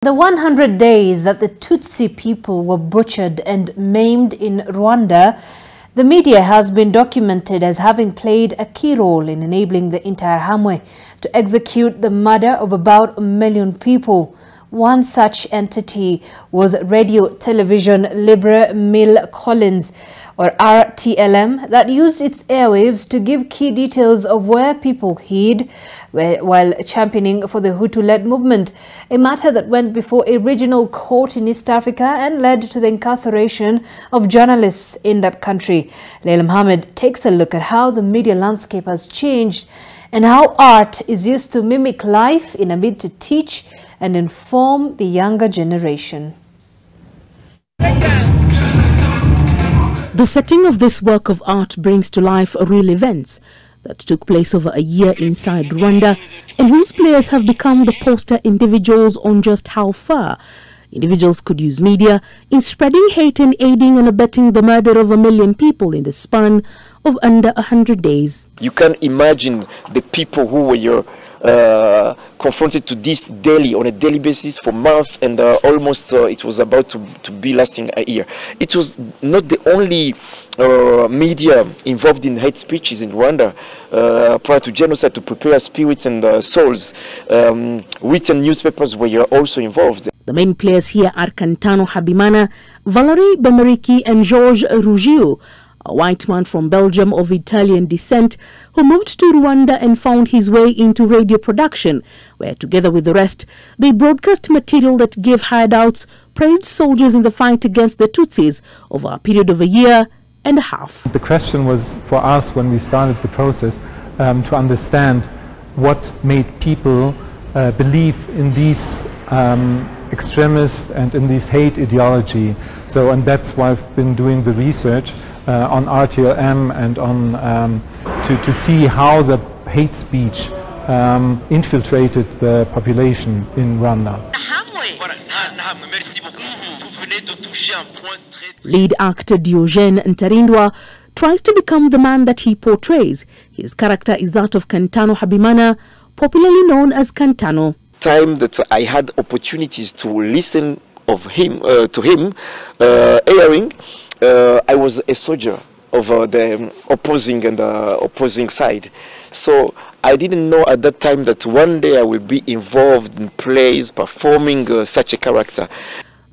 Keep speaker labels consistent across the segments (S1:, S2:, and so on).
S1: The 100 days that the Tutsi people were butchered and maimed in Rwanda, the media has been documented as having played a key role in enabling the Interahamwe to execute the murder of about 1 million people. One such entity was Radio Television Libre Mille Collins, or RTLM, that used its airwaves to give key details of where people hid while championing for the Hutu-led movement, a matter that went before a regional court in East Africa and led to the incarceration of journalists in that country. Leila Mohammed takes a look at how the media landscape has changed and how art is used to mimic life in a bid to teach and inform the younger generation.
S2: The setting of this work of art brings to life real events that took place over a year inside Rwanda and whose players have become the poster individuals on just how far individuals could use media in spreading hate and aiding and abetting the murder of 1 million people in the span of under 100 days.
S3: You can imagine the people who were confronted to this daily, on a daily basis for months, and almost it was about to be lasting a year. It was not the only media involved in hate speeches in Rwanda prior to genocide to prepare spirits and souls. Written newspapers were also involved.
S2: The main players here are Kantano Habimana, Valerie Bemeriki and Georges Ruggiu, a white man from Belgium of Italian descent who moved to Rwanda and found his way into radio production, where together with the rest, they broadcast material that gave hideouts, praised soldiers in the fight against the Tutsis over a period of a year and a half.
S4: The question was for us when we started the process to understand what made people believe in these extremist and in this hate ideology. And that's why I've been doing the research on RTLM and on to see how the hate speech infiltrated the population in Rwanda.
S2: Lead actor Diogene Ntarindwa tries to become the man that he portrays. His character is that of Kantano Habimana, popularly known as Kantano.
S3: Time that I had opportunities to listen to him airing, I was a soldier of the opposing side. So I didn't know at that time that one day I will be involved in plays performing such a character.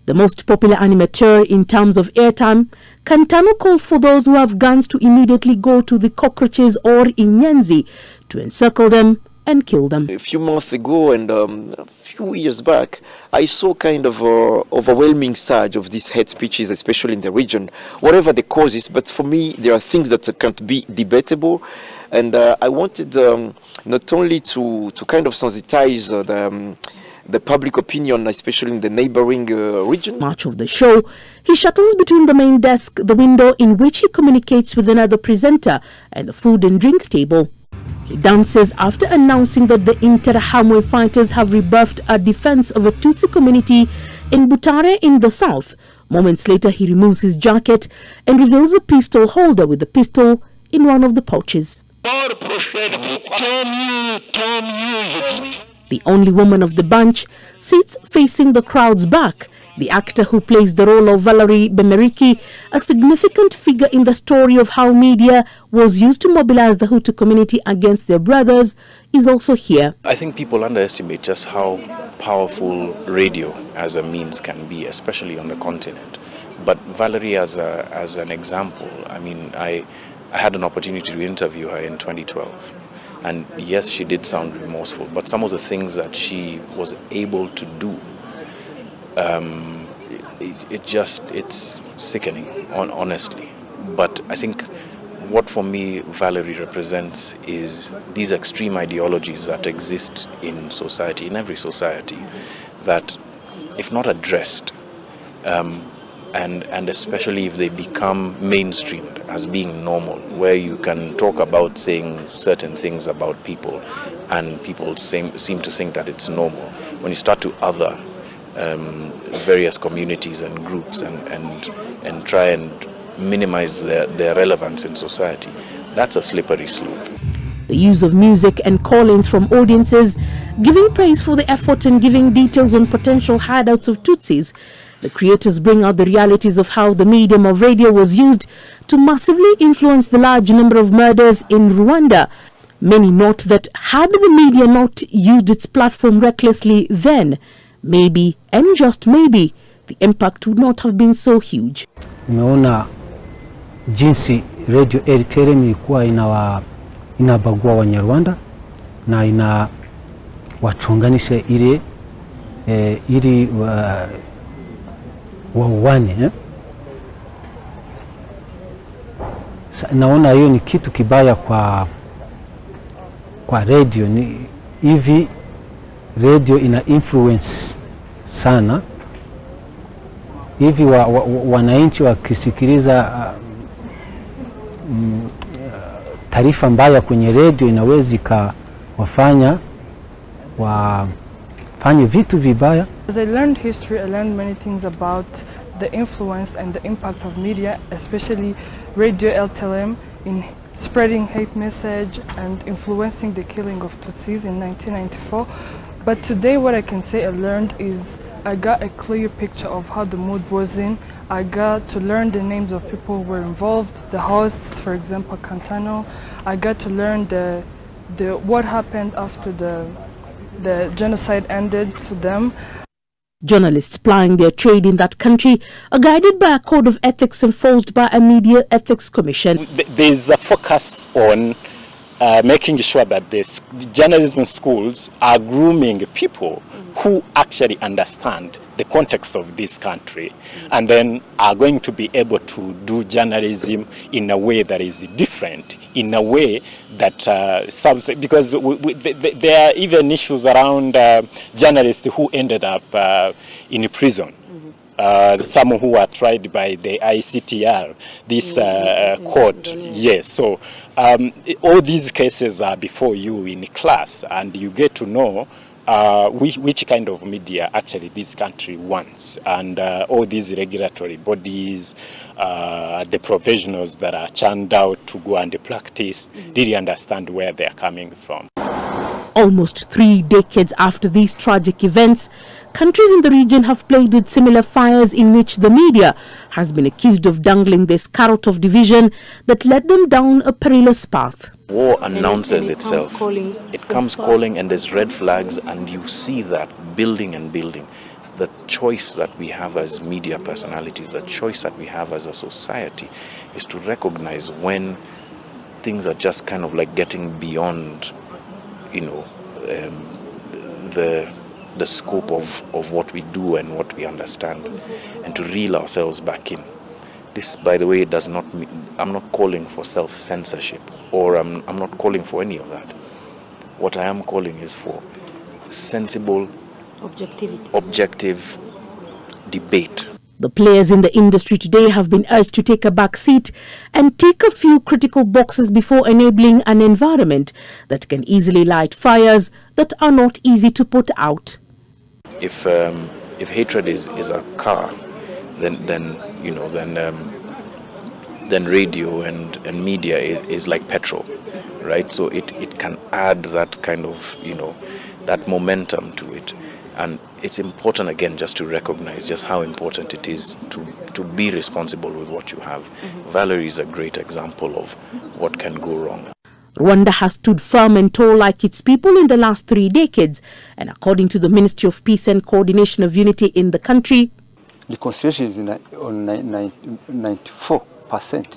S2: The most popular animateur in terms of airtime, Kantano called for those who have guns to immediately go to the cockroaches or inyenzi to encircle them and kill them.
S3: A few months ago and a few years back, I saw kind of overwhelming surge of these hate speeches, especially in the region, whatever the causes. But for me, there are things that can't be debatable, and I wanted not only to kind of sensitize the public opinion, especially in the neighboring region.
S2: Much of the show, he shuttles between the main desk, the window in which he communicates with another presenter, and the food and drinks table. He dances after announcing that the Interahamwe fighters have rebuffed a defense of a Tutsi community in Butare in the south. Moments later, he removes his jacket and reveals a pistol holder with the pistol in one of the pouches. The only woman of the bunch sits facing the crowd's back. The actor who plays the role of Valerie Bemeriki, a significant figure in the story of how media was used to mobilize the Hutu community against their brothers, is also here.
S5: I think people underestimate just how powerful radio as a means can be, especially on the continent. But Valerie as an example, I mean, I had an opportunity to interview her in 2012. And yes, she did sound remorseful, but some of the things that she was able to do, it's sickening, honestly. But I think what for me Valerie represents is these extreme ideologies that exist in society, in every society, that if not addressed, and especially if they become mainstreamed as being normal, where you can talk about saying certain things about people and people seem to think that it's normal, when you start to other various communities and groups and try and minimize their relevance in society, that's a slippery slope.
S2: the use of music and call-ins from audiences, giving praise for the effort and giving details on potential hideouts of Tutsis. The creators bring out the realities of how the medium of radio was used to massively influence the large number of murders in Rwanda. Many note that had the media not used its platform recklessly then, maybe, and just maybe, the impact would not have been so huge.
S6: Umeona jinsi radio RTLM ilikuwa inabagua Wanyarwanda na inawachonganisha ili wauane. Naona hiyo ni kitu kibaya kwa radio. Hivi radio ina influence sana. Hivi wananchi wakisikiliza taarifa mbaya kwenye radio inaweza ikawafanya wafanye vitu vibaya.
S7: As I learned history, I learned many things about the influence and the impact of media, especially radio RTLM, in spreading hate message and influencing the killing of Tutsis in 1994. But today what I can say I learned is I got a clear picture of how the mood was in. I got to learn the names of people who were involved, the hosts, for example, Cantano. I got to learn what happened after the genocide ended to them.
S2: Journalists plying their trade in that country are guided by a code of ethics enforced by a media ethics commission.
S8: There is a focus on making sure that the journalism schools are grooming people who actually understand the context of this country and then are going to be able to do journalism in a way that is different, in a way that because there are even issues around journalists who ended up in prison. Some who are tried by the ICTR, this court. Yes, so all these cases are before you in class, and you get to know which kind of media actually this country wants, and all these regulatory bodies, the professionals that are churned out to go and practice, really understand where they are coming from.
S2: Almost 3 decades after these tragic events, countries in the region have played with similar fires in which the media has been accused of dangling this carrot of division that led them down a perilous path.
S5: War announces itself. It comes calling and there's red flags, and you see that building and building. The choice that we have as media personalities, the choice that we have as a society is to recognize when things are just kind of like getting beyond, you know, the scope of what we do and what we understand, and to reel ourselves back in. This, by the way, does not mean, I'm not calling for self-censorship, or I'm not calling for any of that. What I am calling is for sensible, objective debate.
S2: The players in the industry today have been urged to take a back seat and tick a few critical boxes before enabling an environment that can easily light fires that are not easy to put out.
S5: If hatred is a car, then you know, then radio and media is like petrol, right? So it can add that kind of, you know, that momentum to it. And it's important, again, just to recognize just how important it is to be responsible with what you have. Valerie is a great example of what can go wrong.
S2: Rwanda has stood firm and tall like its people in the last 3 decades. And according to the Ministry of Peace and Coordination of Unity in the country,
S9: the concentration is on 94%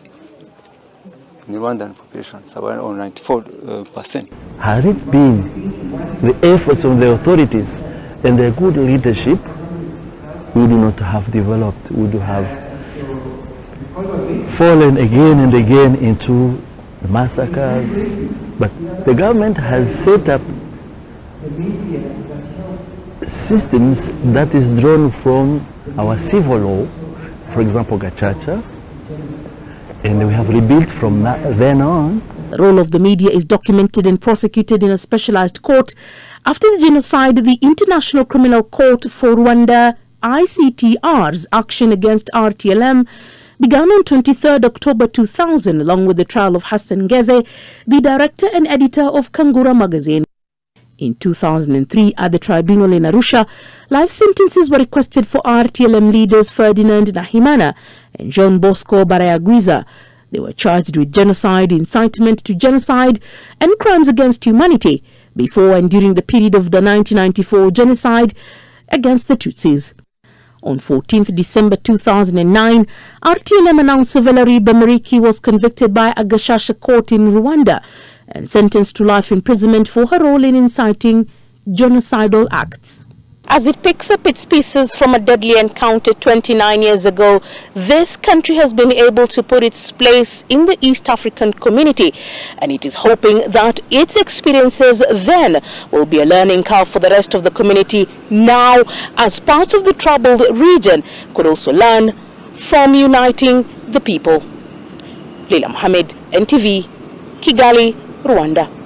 S9: in Rwandan population, so on 94%.
S10: Had it been the efforts of the authorities and their good leadership, we would not have developed, we would have fallen again and again into the massacres. But the government has set up systems that is drawn from our civil law, for example, Gacaca, and we have rebuilt from then on.
S2: The role of the media is documented and prosecuted in a specialized court. After the genocide, the International Criminal Court for Rwanda, ICTR's action against RTLM began on 23rd October 2000 along with the trial of Hassan Geze, the director and editor of Kangura magazine. In 2003, at the tribunal in Arusha, life sentences were requested for RTLM leaders Ferdinand Nahimana and John Bosco Barayagwiza. They were charged with genocide, incitement to genocide, and crimes against humanity before and during the period of the 1994 genocide against the Tutsis. On 14th December 2009, RTLM announcer Valerie Bamariki was convicted by a Gashasha court in Rwanda and sentenced to life imprisonment for her role in inciting genocidal acts.
S11: As it picks up its pieces from a deadly encounter 29 years ago, this country has been able to put its place in the East African community, and it is hoping that its experiences then will be a learning curve for the rest of the community now, as parts of the troubled region could also learn from uniting the people. Leila Mohammed, NTV, Kigali, Rwanda.